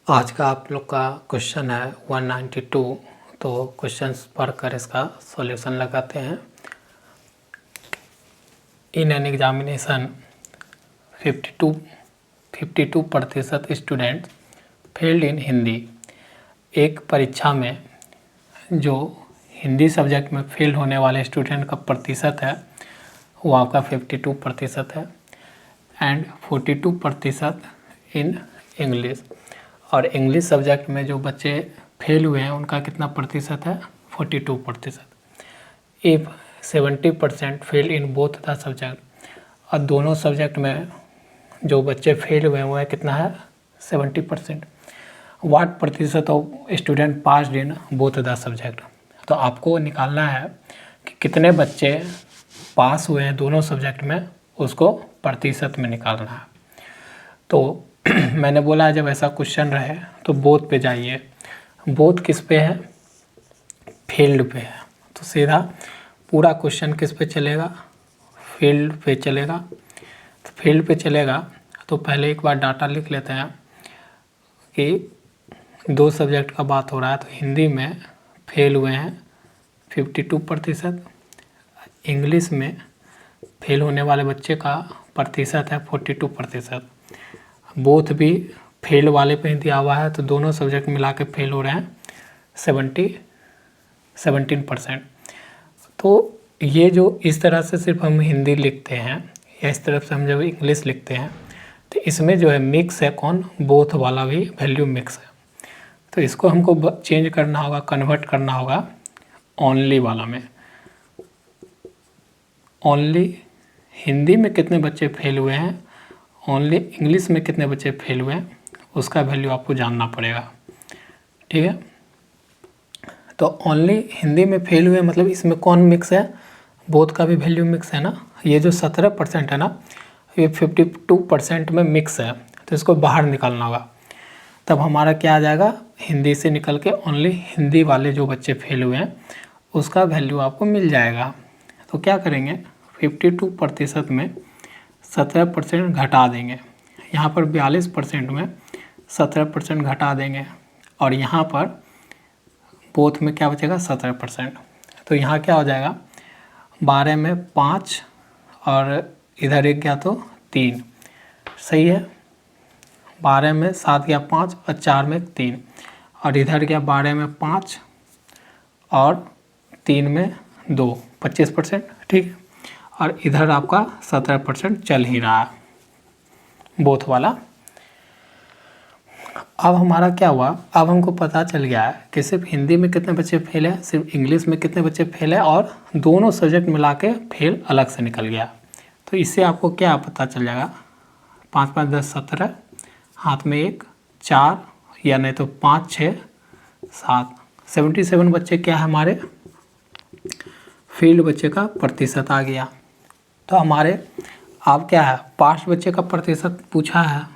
आज का आप लोग का क्वेश्चन है 192। तो क्वेश्चंस पढ़कर इसका सॉल्यूशन लगाते हैं। In an examination 52% student failed in Hindi. एक परीक्षा में जो हिंदी सब्जेक्ट में फेल होने वाले स्टूडेंट का प्रतिशत है वो आपका 52% है एंड 42% इन इंग्लिश। और इंग्लिश सब्जेक्ट में जो बच्चे फेल हुए हैं उनका कितना प्रतिशत है? 42%। If 70% fail in both the subject, और दोनों सब्जेक्ट में जो बच्चे फेल हुए हैं वो है कितना है? 70%। वाट प्रतिशत of student passed in both the subject. तो आपको निकालना है कि कितने बच्चे पास हुए हैं दोनों सब्जेक्ट में, उसको प्रतिशत में निकालना है। तो मैंने बोला जब ऐसा क्वेश्चन रहे तो बोथ पे जाइए। बोथ किस पे है? फील्ड पे है। तो सीधा पूरा क्वेश्चन किस पे चलेगा? फील्ड पे चलेगा। तो फील्ड पे चलेगा तो पहले एक बार डाटा लिख लेते हैं कि दो सब्जेक्ट का बात हो रहा है। तो हिंदी में फेल हुए हैं 52%, इंग्लिश में फेल होने वाले बच्चे का प्रतिशत है 42%। बोथ भी फेल वाले पे ही दिया हुआ है तो दोनों सब्जेक्ट मिला के फेल हो रहे हैं 17%। तो ये जो इस तरह से सिर्फ हम हिंदी लिखते हैं या इस तरफ से हम जब इंग्लिश लिखते हैं तो इसमें जो है मिक्स है, कौन? बोथ वाला भी वैल्यू मिक्स है। तो इसको हमको चेंज करना होगा, कन्वर्ट करना होगा ओनली वाला में। ओनली हिंदी में कितने बच्चे फेल हुए हैं, ओनली इंग्लिश में कितने बच्चे फेल हुए हैं, उसका वैल्यू आपको जानना पड़ेगा। ठीक है, तो ओनली हिंदी में फेल हुए मतलब इसमें कौन मिक्स है? बोथ का भी वैल्यू मिक्स है ना। ये जो 17% है ना, ये 52% में मिक्स है। तो इसको बाहर निकालना होगा, तब हमारा क्या आ जाएगा? हिंदी से निकल के ओनली हिंदी वाले जो बच्चे फेल हुए हैं उसका वैल्यू आपको मिल जाएगा। तो क्या करेंगे? 52% में 17% घटा देंगे। यहाँ पर 42% में 17% घटा देंगे और यहाँ पर बोथ में क्या बचेगा? 17%। तो यहाँ क्या हो जाएगा? 12 में 5 और इधर एक गया तो 3, सही है। 12 में 7 गया 5 और 4 में 3, और इधर गया 12 में 5 और 3 में 2, 25%। ठीक है, और इधर आपका 17% चल ही रहा है बोथ वाला। अब हमारा क्या हुआ? अब हमको पता चल गया है कि सिर्फ हिंदी में कितने बच्चे फेल है, सिर्फ इंग्लिश में कितने बच्चे फेल है, और दोनों सब्जेक्ट मिला के फेल अलग से निकल गया। तो इससे आपको क्या पता चल जाएगा? 5 5 10 17, हाथ में 1 4, या नहीं तो 5 6 7, 77 बच्चे क्या है हमारे? फील्ड बच्चे का प्रतिशत आ गया। तो हमारे अब क्या है? पास बच्चे का प्रतिशत पूछा है।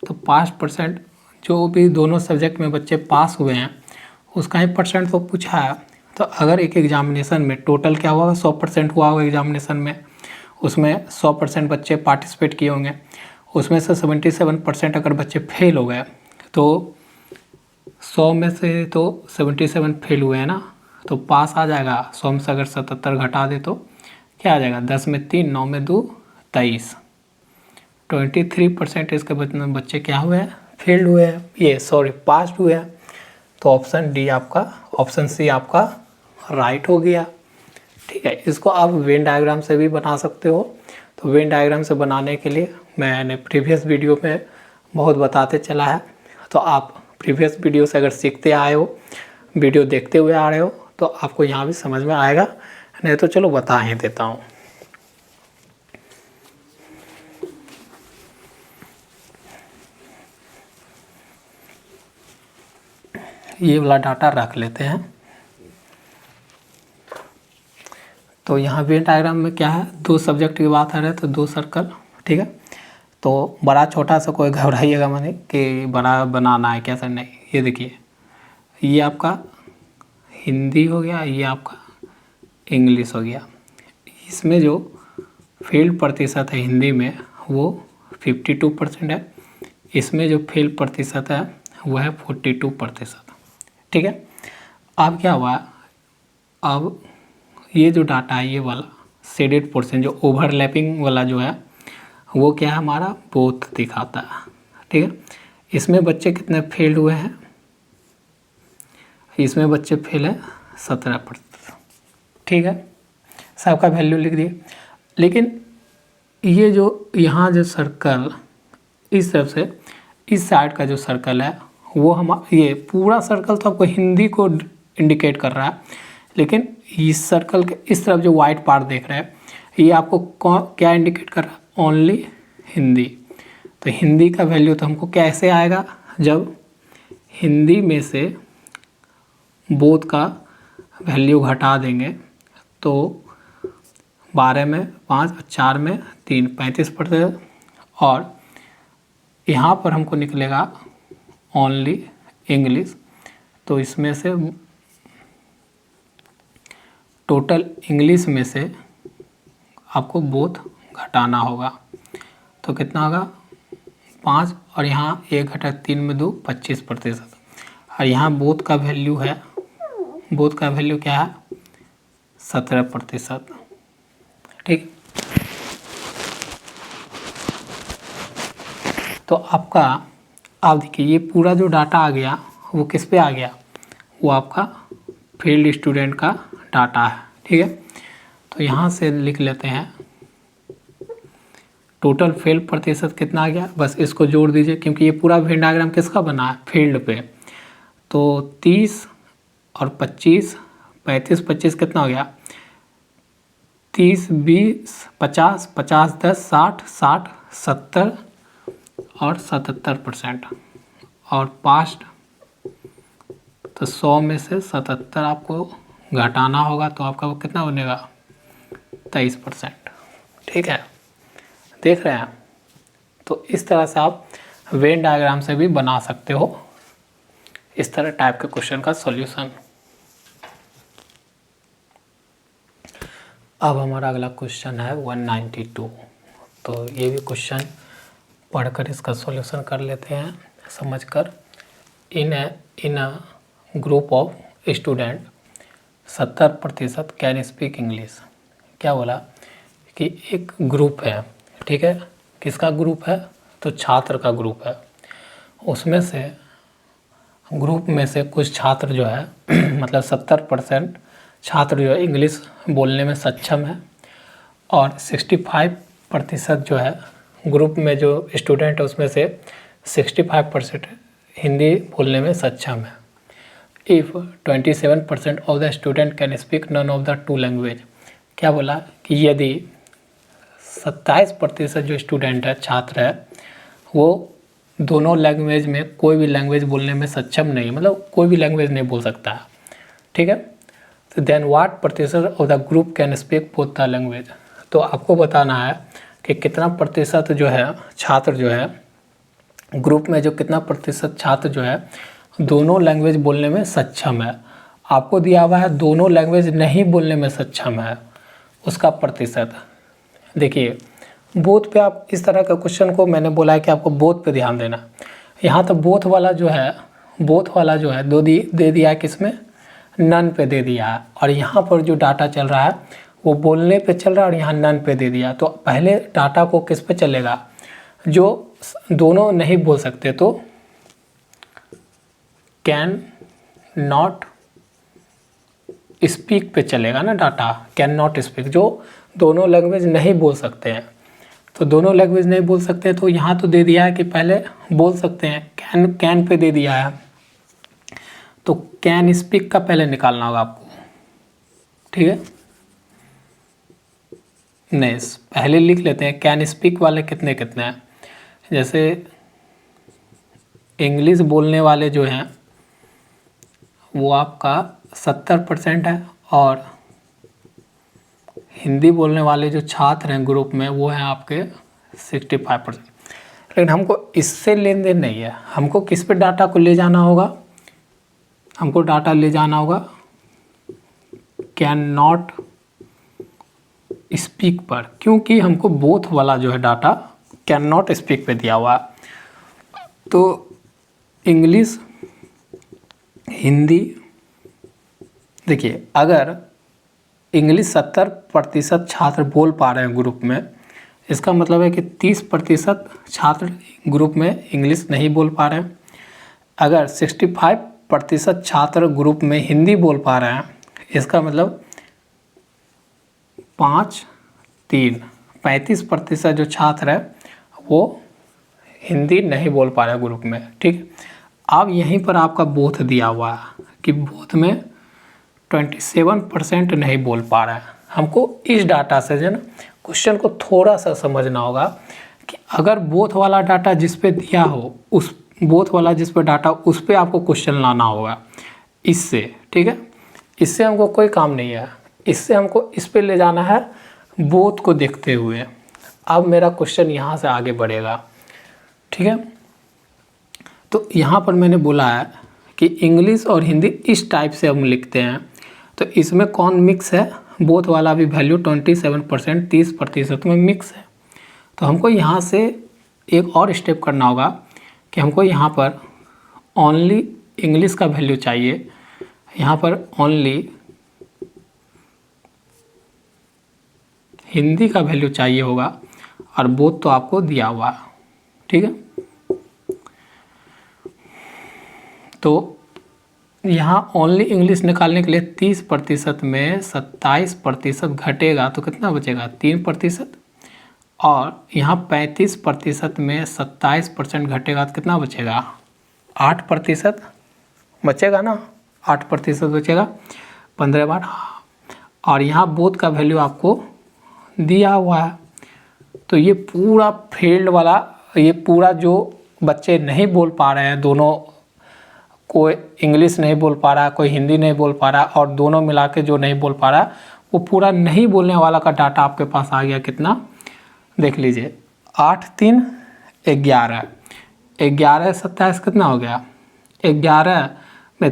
तो 5% जो भी दोनों सब्जेक्ट में बच्चे पास हुए हैं उसका ही परसेंट तो पूछा है। तो अगर एक एग्जामिनेशन में टोटल क्या हुआ? 100% हुआ होगा एग्जामिनेशन में, उसमें 100% बच्चे पार्टिसिपेट किए होंगे, उसमें से 77% अगर बच्चे फेल हो गए तो 100 में से तो 77 फेल हुए हैं ना, तो पास आ जाएगा। 100 में से अगर 77 घटा दे तो क्या आ जाएगा? 10 में 3, 9 में 2, 23। 23% इसके बच्चे क्या हुए हैं? फेल्ड हुए हैं, ये सॉरी पास हुए हैं। तो ऑप्शन डी आपका, ऑप्शन सी आपका राइट हो गया। ठीक है, इसको आप वेन डायग्राम से भी बना सकते हो। तो वेन डायग्राम से बनाने के लिए मैंने प्रीवियस वीडियो में बहुत बताते चला है। तो आप प्रीवियस वीडियो से अगर सीखते आए हो, वीडियो देखते हुए आ रहे हो, तो आपको यहाँ भी समझ में आएगा। नहीं तो चलो बता ही देता हूँ। ये वाला डाटा रख लेते हैं। तो यहाँ वेन डायग्राम में क्या है? दो सब्जेक्ट की बात आ रहा है तो 2 सर्कल। ठीक है, तो बड़ा छोटा सा कोई घबराइएगा मैंने कि बड़ा बनाना है कैसा, नहीं। ये देखिए, ये आपका हिंदी हो गया, ये आपका इंग्लिश हो गया। इसमें जो फील्ड प्रतिशत है हिंदी में वो 52% है, इसमें जो फेल प्रतिशत है वह है 42%। ठीक है, अब क्या हुआ, अब ये जो डाटा है ये वाला शेडेड पोर्शन जो ओवरलैपिंग वाला जो है वो क्या है हमारा बोथ दिखाता है। ठीक है, इसमें बच्चे कितने फेल हुए हैं, इसमें बच्चे फेल है 17%। ठीक है, सबका वैल्यू लिख दिए। लेकिन ये जो यहाँ जो सर्कल इस तरफ से इस साइड का जो सर्कल है वो हम ये पूरा सर्कल तो आपको हिंदी को इंडिकेट कर रहा है, लेकिन इस सर्कल के इस तरफ जो वाइट पार्ट देख रहे हैं ये आपको क्या इंडिकेट कर रहा है, ओनली हिंदी। तो हिंदी का वैल्यू तो हमको कैसे आएगा, जब हिंदी में से बोथ का वैल्यू घटा देंगे तो 12 में 5 और 4 में 3 35%, और यहाँ पर हमको निकलेगा ओनली इंग्लिश। तो इसमें से टोटल इंग्लिश में से आपको बोथ घटाना होगा, तो कितना होगा 5, और यहाँ 1 घटा 3 में 2 25%, और यहाँ बोथ का वैल्यू है, बोथ का वैल्यू क्या है 17%। ठीक, तो आपका आप देखिए ये पूरा जो डाटा आ गया वो किस पे आ गया, वो आपका फील्ड स्टूडेंट का डाटा है। ठीक है, तो यहाँ से लिख लेते हैं टोटल फेल प्रतिशत कितना आ गया, बस इसको जोड़ दीजिए क्योंकि ये पूरा वेन डायग्राम किसका बना है, फील्ड पे। तो 30 और 25 35 25 कितना हो गया 30 20 50 50 10 60 60 70 और 77%, और पास्ट तो 100 में से 77 आपको घटाना होगा, तो आपका वो कितना बनेगा 23%। ठीक है, देख रहे हैं। तो इस तरह से आप वेन डायग्राम से भी बना सकते हो इस तरह टाइप के क्वेश्चन का सॉल्यूशन। अब हमारा अगला क्वेश्चन है 192। तो ये भी क्वेश्चन पढ़कर इसका सॉल्यूशन कर लेते हैं समझकर। In a group of student 70% can speak English. क्या बोला कि एक ग्रुप है, ठीक है, किसका ग्रुप है, तो छात्र का ग्रुप है। उसमें से ग्रुप में से कुछ छात्र जो है मतलब 70% छात्र जो है इंग्लिश बोलने में सक्षम है, और 65% जो है ग्रुप में जो स्टूडेंट है उसमें से 65% हिंदी बोलने में सक्षम है। If 27% of the student can speak none of the two language. क्या बोला कि यदि 27% जो स्टूडेंट है, छात्र है, वो दोनों लैंग्वेज में कोई भी लैंग्वेज बोलने में सक्षम नहीं, मतलब कोई भी लैंग्वेज नहीं बोल सकता है। ठीक है, तो देन व्हाट प्रतिशत of the group can speak both the language. तो आपको बताना है कि कितना प्रतिशत जो है छात्र जो है ग्रुप में, जो कितना प्रतिशत छात्र जो है दोनों लैंग्वेज बोलने में सक्षम है। आपको दिया हुआ है दोनों लैंग्वेज नहीं बोलने में सक्षम है, उसका प्रतिशत। देखिए बोथ पे आप इस तरह का क्वेश्चन को मैंने बोला है कि आपको बोथ पे ध्यान देना। यहाँ तो बोथ वाला जो है दे दिया है, किसमें, नन पे दे दिया है, और यहाँ पर जो डाटा चल रहा है वो बोलने पे चल रहा है और यहाँ नन पे दे दिया। तो पहले डाटा को किस पे चलेगा, जो दोनों नहीं बोल सकते तो कैन नॉट स्पीक पे चलेगा ना डाटा, कैन नॉट स्पीक, जो दोनों लैंग्वेज नहीं बोल सकते हैं। तो दोनों लैंग्वेज नहीं बोल सकते हैं तो यहाँ तो दे दिया है कि पहले बोल सकते हैं, कैन पे दे दिया है, तो कैन स्पीक का पहले निकालना होगा आपको। ठीक है, नहीं पहले लिख लेते हैं कैन स्पीक वाले कितने कितने हैं। जैसे इंग्लिश बोलने वाले जो हैं वो आपका 70% है, और हिंदी बोलने वाले जो छात्र हैं ग्रुप में वो हैं आपके 65%। लेकिन हमको इससे लेन देन नहीं है, हमको किस पे डाटा को ले जाना होगा, हमको डाटा ले जाना होगा कैन नॉट स्पीक पर, क्योंकि हमको बोथ वाला जो है डाटा कैन नॉट स्पीक पे दिया हुआ है। तो इंग्लिश, हिंदी, देखिए अगर इंग्लिश 70% छात्र बोल पा रहे हैं ग्रुप में, इसका मतलब है कि 30% छात्र ग्रुप में इंग्लिश नहीं बोल पा रहे हैं। अगर 65% छात्र ग्रुप में हिंदी बोल पा रहे हैं, इसका मतलब 35% जो छात्र है वो हिंदी नहीं बोल पा रहे हैं ग्रुप में। ठीक, अब यहीं पर आपका बोथ दिया हुआ है कि बोथ में 27% नहीं बोल पा रहा है। हमको इस डाटा से जो ना क्वेश्चन को थोड़ा सा समझना होगा कि अगर बोथ वाला डाटा जिस पे दिया हो, उस बोथ वाला जिस पे डाटा उस पे आपको क्वेश्चन लाना होगा इससे। ठीक है, इससे हमको कोई काम नहीं है, इससे हमको इस पे ले जाना है बोथ को देखते हुए। अब मेरा क्वेश्चन यहाँ से आगे बढ़ेगा। ठीक है, तो यहाँ पर मैंने बोला है कि इंग्लिश और हिंदी इस टाइप से हम लिखते हैं, तो इसमें कौन मिक्स है, बोथ वाला भी वैल्यू 27%, 30% में मिक्स है। तो हमको यहाँ से एक और स्टेप करना होगा कि हमको यहाँ पर ओनली इंग्लिश का वैल्यू चाहिए, यहाँ पर ओनली हिंदी का वैल्यू चाहिए होगा, और बोथ तो आपको दिया हुआ है। ठीक है, तो यहाँ ओनली इंग्लिश निकालने के लिए 30% में 27% घटेगा तो कितना बचेगा, 3%। और यहाँ 35% में 27% घटेगा तो कितना बचेगा, 8% बचेगा ना, 8% बचेगा, 15 बार। और यहाँ बोथ का वैल्यू आपको दिया हुआ है। तो ये पूरा फील्ड वाला, ये पूरा जो बच्चे नहीं बोल पा रहे हैं, दोनों, कोई इंग्लिश नहीं बोल पा रहा, कोई हिंदी नहीं बोल पा रहा, और दोनों मिला के जो नहीं बोल पा रहा, वो पूरा नहीं बोलने वाला का डाटा आपके पास आ गया। कितना देख लीजिए, 8 3 11, 11 27 कितना हो गया, 11 में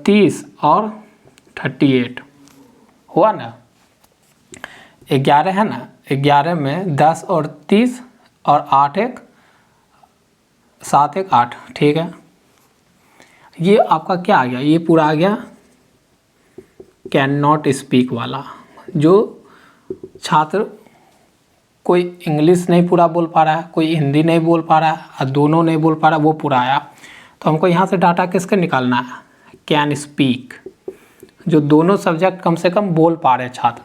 30 और 38 हुआ ना, 11 है ना, 11 में 10 और 30 और 8 1 7 1 8। ठीक है, ये आपका क्या आ गया, ये पूरा आ गया कैन नॉट स्पीक वाला। जो छात्र कोई इंग्लिश नहीं पूरा बोल पा रहा है, कोई हिंदी नहीं बोल पा रहा है, और दोनों नहीं बोल पा रहा, वो पूरा आया। तो हमको यहाँ से डाटा किसका निकालना है, कैन स्पीक, जो दोनों सब्जेक्ट कम से कम बोल पा रहे छात्र।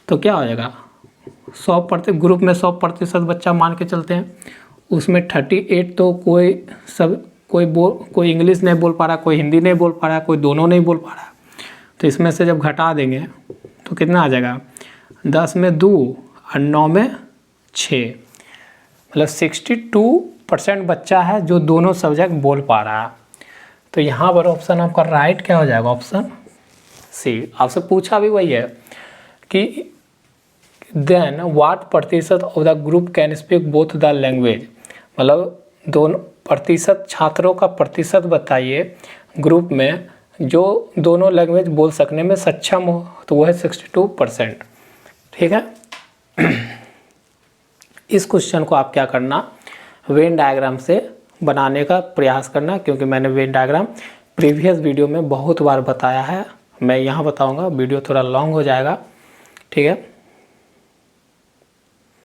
तो क्या हो जाएगा, 100% ग्रुप में 100% बच्चा मान के चलते हैं, उसमें 38 तो कोई इंग्लिश नहीं बोल पा रहा, कोई हिंदी नहीं बोल पा रहा, कोई दोनों नहीं बोल पा रहा। तो इसमें से जब घटा देंगे तो कितना आ जाएगा, 10 में 2 और 9 में 6, मतलब 62% बच्चा है जो दोनों सब्जेक्ट बोल पा रहा है। तो यहाँ पर ऑप्शन आपका राइट क्या हो जाएगा, ऑप्शन सी। आपसे पूछा भी वही है कि देन व्हाट प्रतिशत of the group can speak both the language, मतलब दोनों प्रतिशत छात्रों का प्रतिशत बताइए ग्रुप में जो दोनों लैंग्वेज बोल सकने में सक्षम हो, तो वो है 62%। ठीक है, इस क्वेश्चन को आप क्या करना, वेन डायग्राम से बनाने का प्रयास करना, क्योंकि मैंने वेन डायग्राम प्रीवियस वीडियो में बहुत बार बताया है, मैं यहाँ बताऊँगा, वीडियो थोड़ा लॉन्ग हो जाएगा। ठीक है।